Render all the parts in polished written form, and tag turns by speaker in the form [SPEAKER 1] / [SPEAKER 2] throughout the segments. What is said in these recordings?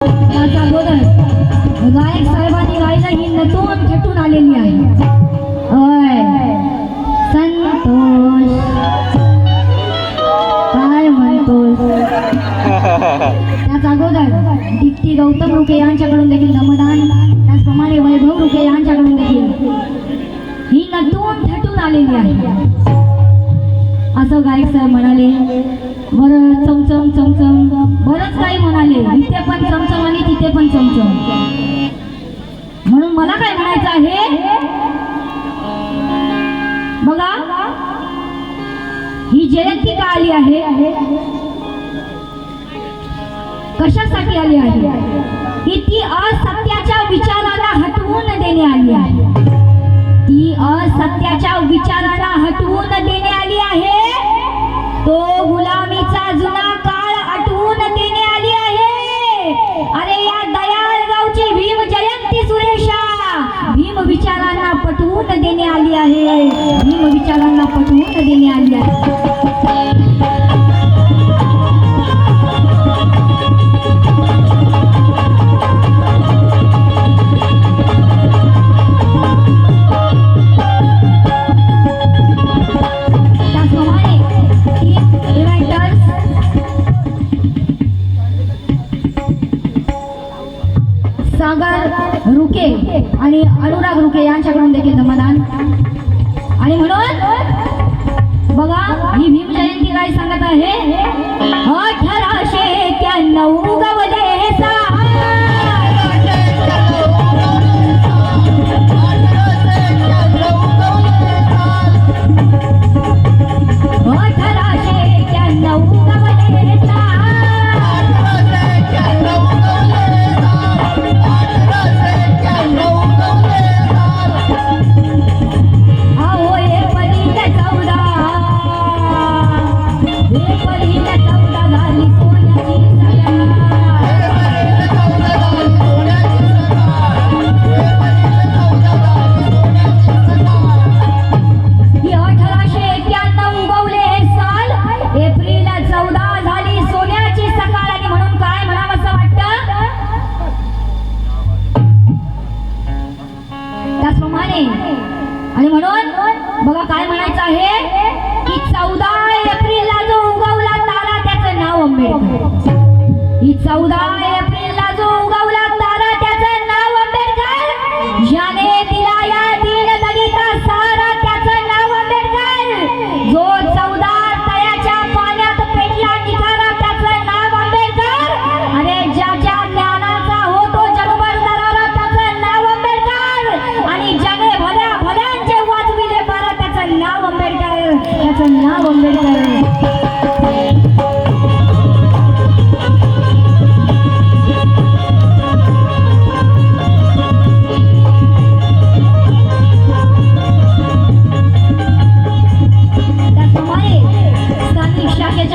[SPEAKER 1] त्याचा गोदर गायक साहेबांनी गायला ही नटून थटून आलेली आहे. ओय संतोष काय म्हणतोस? त्याचा गोदर दीप्ती गौतम रुके यांच्याकडून देखील धमदान, त्याचप्रमाणे वैभव रुके यांच्याकडून देखील ही नटून थटून आलेली आहे असं गायक साहेब म्हणाले. बरं चमचम चमचम बरंच काही म्हणाले, इथे पण चमचम आणि तिथे पण चमचम. म्हणून मला काय म्हणायचं आहे बघा, ही जयंती का आली आहे, कशासाठी आली आहे, की ती असत्याच्या विचाराला हटवून देणे आली आहे. ती असत्याच्या विचाराला हटवून देणे आली आहे. तो गुलामीचा जुना काळ आठवून देणे आली आहे. अरे या दयाळ गावची भीम जयंती सुरेशा भीम विचारांना पटवून देणे आली आहे. भीम विचारांना पटवून देणे आली आहे. सागर रुके आणि अनुराग रुके यांच्याकडून देखील धमदान. आणि म्हणून बघा ही भीम जयंती काय सांगत आहे, 1891 गवले आणि म्हणून बघा काय म्हणायचं आहे की 14 एप्रिलला जो उगवला तारा त्याचं नाव आंबेडकर. ही 14 एप्रिलला जो उगवला तारा त्याचं नाव आंबेडकर. ज्याने दिला या दीनदलिता सारा त्याचं नाव आंबेडकर. जो 14 तळ्याच्या पाण्यात पेटला निघाला त्याचं नाव आंबेडकर. अरे ज्याच्या ज्ञानाचा होतो जगभर दरारा त्याचं नाव आंबेडकर. आणि ज्याने भल्या भल्यांचे वाजविले बारा त्याचं नाव आंबेडकर. त्याचं नाव आंबेडकर.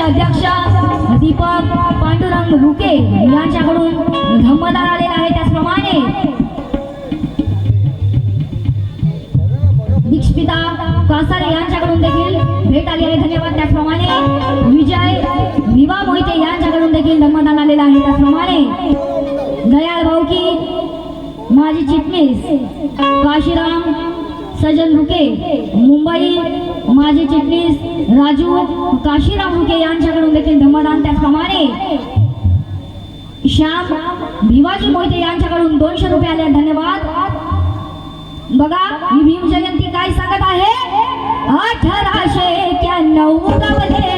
[SPEAKER 1] अध्यक्ष दीपक पांडुरंग रुके यांच्याकडून धम्मदान आलेला आहे. त्याचप्रमाणे दीक्षिता कासारे यांच्याकडून देखील भेट आली आहे. धन्यवाद. त्याचप्रमाणे विजय विवा मोहिते यांच्याकडून देखील धम्मदान आलेला आहे. त्याचप्रमाणे दयाळ भाऊकी माजी चिटणीस काशीराम सजन रुके मुंबई माजी चिटणीस राजू काशीराम रुके यांच्याकडून देखील धम्मदान. त्याचप्रमाणे श्याम भिवाजी मोहिते यांच्याकडून 200 रुपये आले. धन्यवाद. बघा ही भीम जयंती काय सांगत आहे, 1891 गवले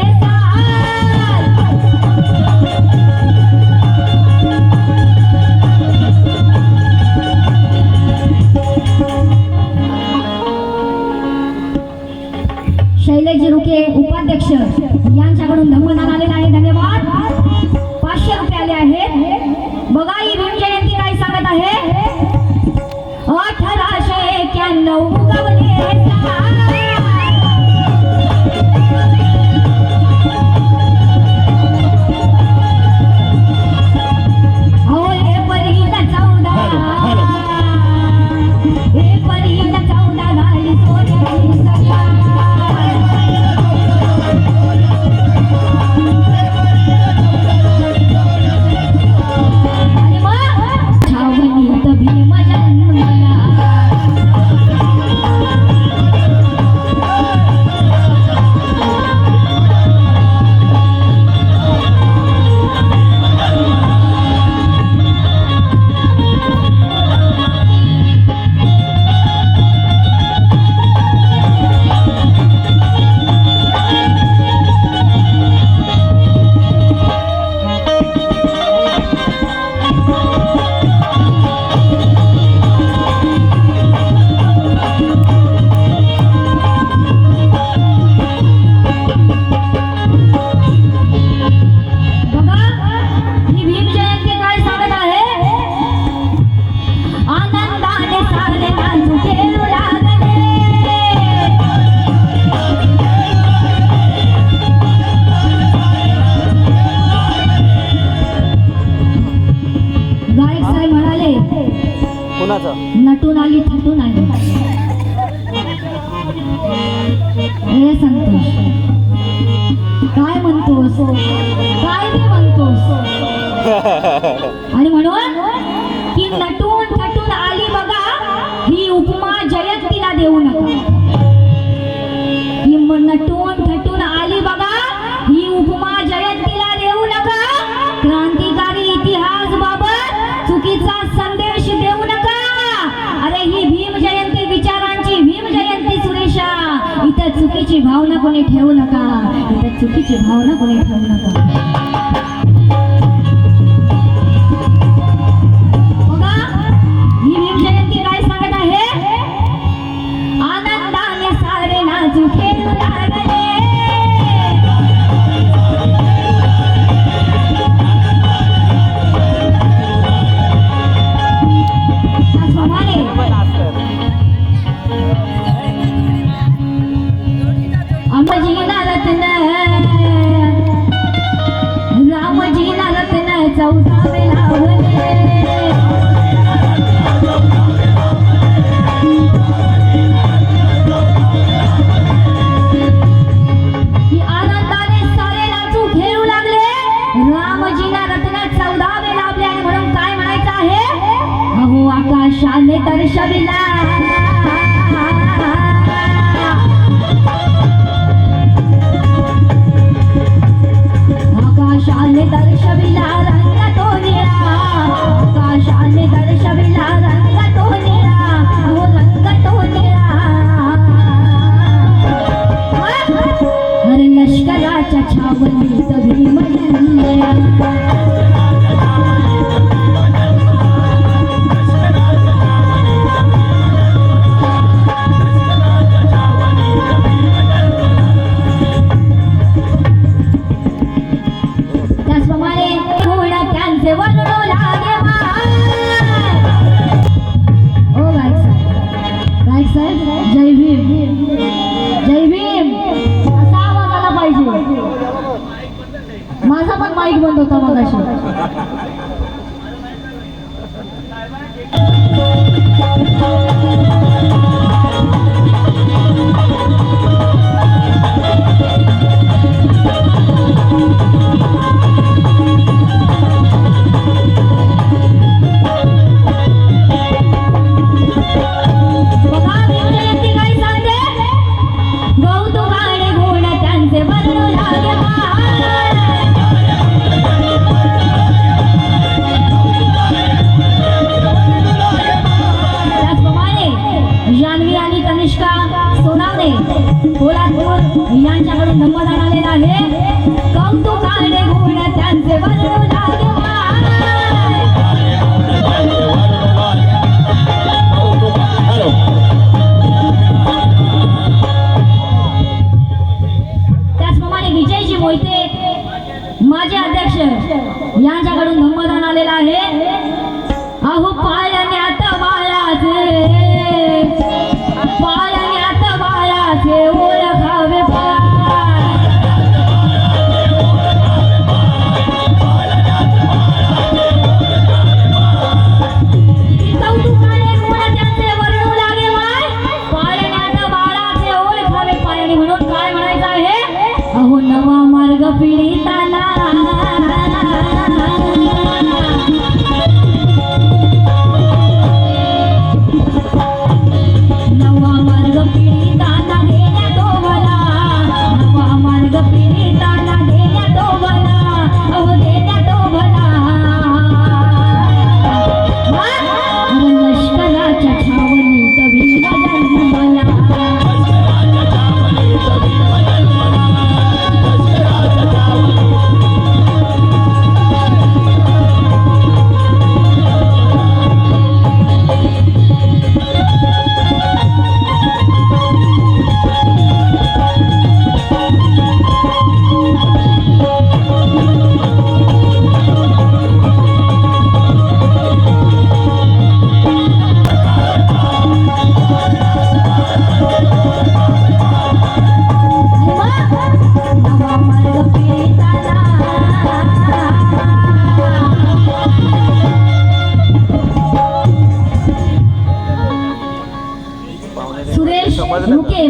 [SPEAKER 1] शैलेश रुके उपाध्यक्ष यांच्याकडून धम्मदान आलेला आहे. धन्यवाद. 500 रुपये आले आहेत. बघा ही भीम जयंती काय सांगत आहे, 1891 गवले झाली सोन्याची सगळा. नटून आली थटून आली. हे संतोष काय म्हणतोस, काय ते म्हणतोस? आणि म्हणून की नटून थटून आली बघा, ही उपमा जयंतीला देऊ नका. ही नटून थटून आली बघा, ही उपमा जयंतीला देऊ नका. क्रांतिकारी इतिहास बाबत चुकीचा संदेश देऊ नका. अरे ही भीम जयंती विचारांची भीम जयंती सुरेशा. इथं चुकीची भावना कोणी ठेवू नका, इथं चुकीची भावना कोणी ठेवू नका. बघा ही भीम जयंती काय सांगत आहे. आनंदाने सारे नाचू खेळू लागले. रामजीला रत्न 14 लावले. आनंदाने सारे नाचू खेळू लागले. रामजीला रत्न 14 लावले. आणि म्हणून काय म्हणायचं आहे. अहो आकाशाने दर्शविला, आकाशाने दर्शविला रंग तो निळा. आकाशाने दर्शविला रंग तो निळा. अहो रंग तो निळा. हर लष्कराच्या छावणीत भीम जन्मला. त्याचप्रमाणे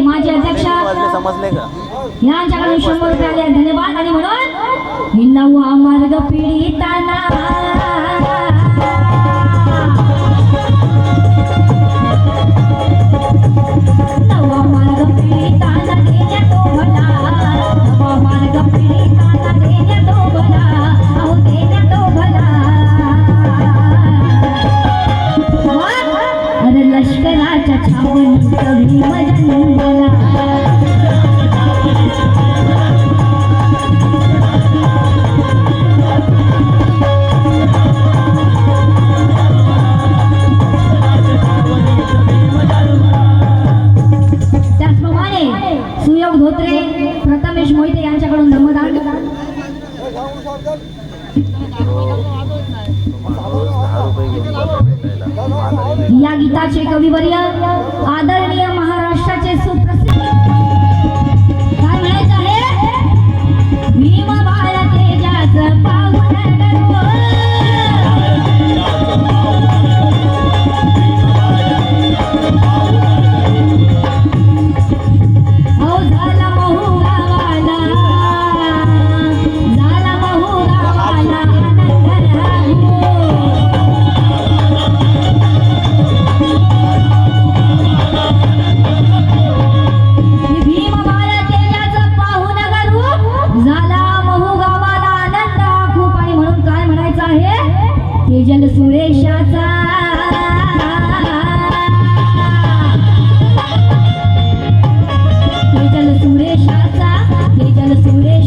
[SPEAKER 1] माझे अध्यक्ष
[SPEAKER 2] समजले का?
[SPEAKER 1] यांच्याकडून 100 रुपये आले धन्यवाद. आणि म्हणून ही नवा मार्ग पीडितांना नवा मार्ग पीडितांना देण्या तो भला नवा मार्ग पीडितांना देण्या तो भला अहो देण्या तो भला. अरे लष्कराच्या छावणीत भीम जन्मला सुयोग धोत्रे प्रथमेश मोहिते यांच्याकडून धर्मदान. या गीताचे कविवर्य आदरणीय महाराष्ट्राचे सुप्रसिद्ध काय म्हणायचं आहे भीम बाळ तेजाचं पाऊल तेजल सुरेशाचा तेजल सुरेशाचा तेजल सुरेश